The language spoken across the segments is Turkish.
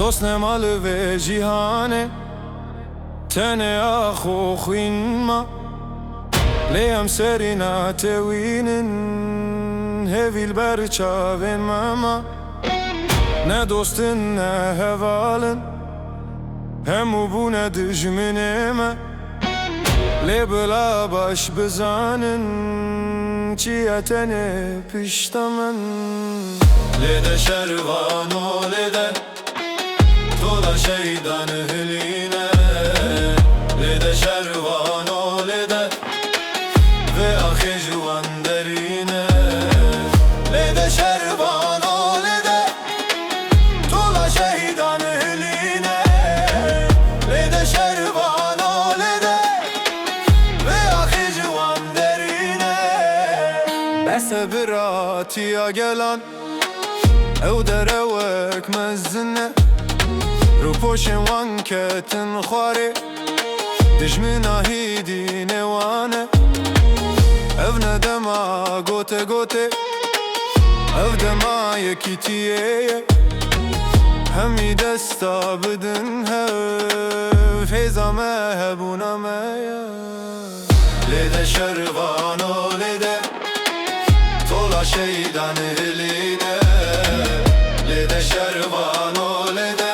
dost nemalı ve cihane tene axo xwinma leyem serina tewinin hevil ber çavên mema ne dostin ne hevalin hemû bûne dijminê me lê bila baş bizanin çiye tenê pişta min lê de şervan û lê de tola şeydan hilîne lê de şervan û lê de ve axê ji wan derîne lê de şervan û lê de tola şeydan hilîne lê de şervan û lê de ve axê ji wan derîne bese biratiya gelan ew derewek mezine رو پشن وان کتن خواره دجمنا هیدی نوانه او ندما گوته گوته او دما یکی تیه همی دستا بدن هف هیزا مهبونا میا لیده شروانو لیده طولا شیدن هلینه لیده شروانو لیده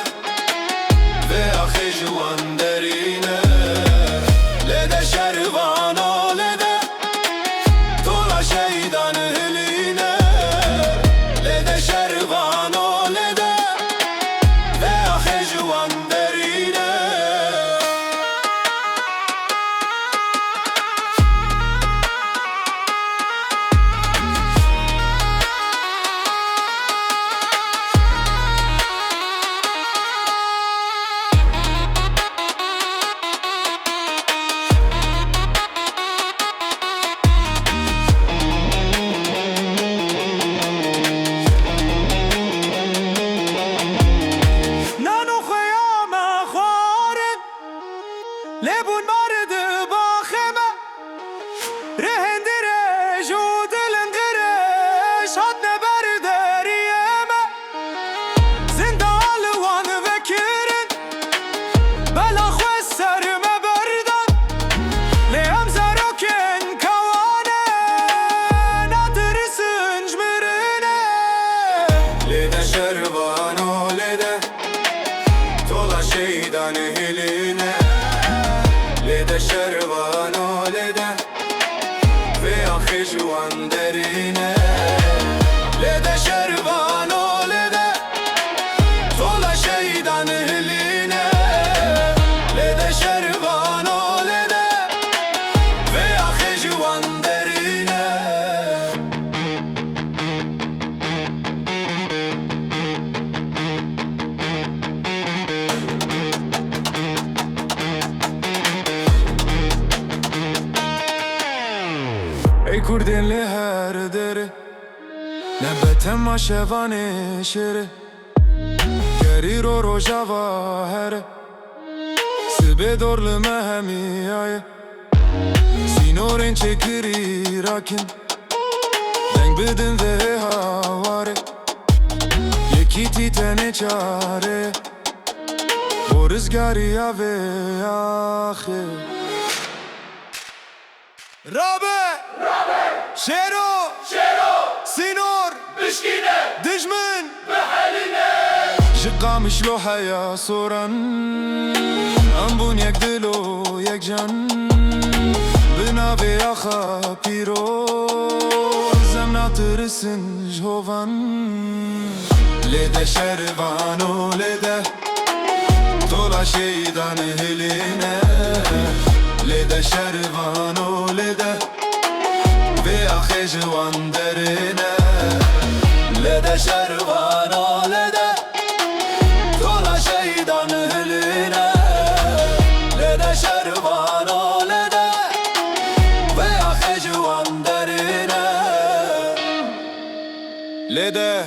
لبون مرد باخمه رهندره جود الانقرش هات نبر دريمه زندان وان فكرن بلا خسر مبردن ليام زاروكن كوانه نادرسن جمرنه لده شربانو لده tola şeydan hiline lede şervanô lede ve axê ji wan derîne lede şervanô lede tola şeydan hiline lede şervanô lede ve axê ji wan derîne ای کردین لی هر دره نبتم ما شوانه شره گری رو جوا هره سبه دور لمه همی آیه سینورین چکری راکن دنگ بدن و هواره یکی تی تنه چاره برزگاری آوه آخه رابه شيرو سينور بشكينة دجمن بحالنا جقام شلو حيا صورن أنبون يكدلو يكجن بنابي أخا بيرو زمنا ترسن جهوفن لده شربانو لده طولا شيدان هلينه لده شربانو لده ve axê ji wan derîne lede şervanô lede tola şeydan hilîne lede şervanô lede ve axê ji wan derîne lede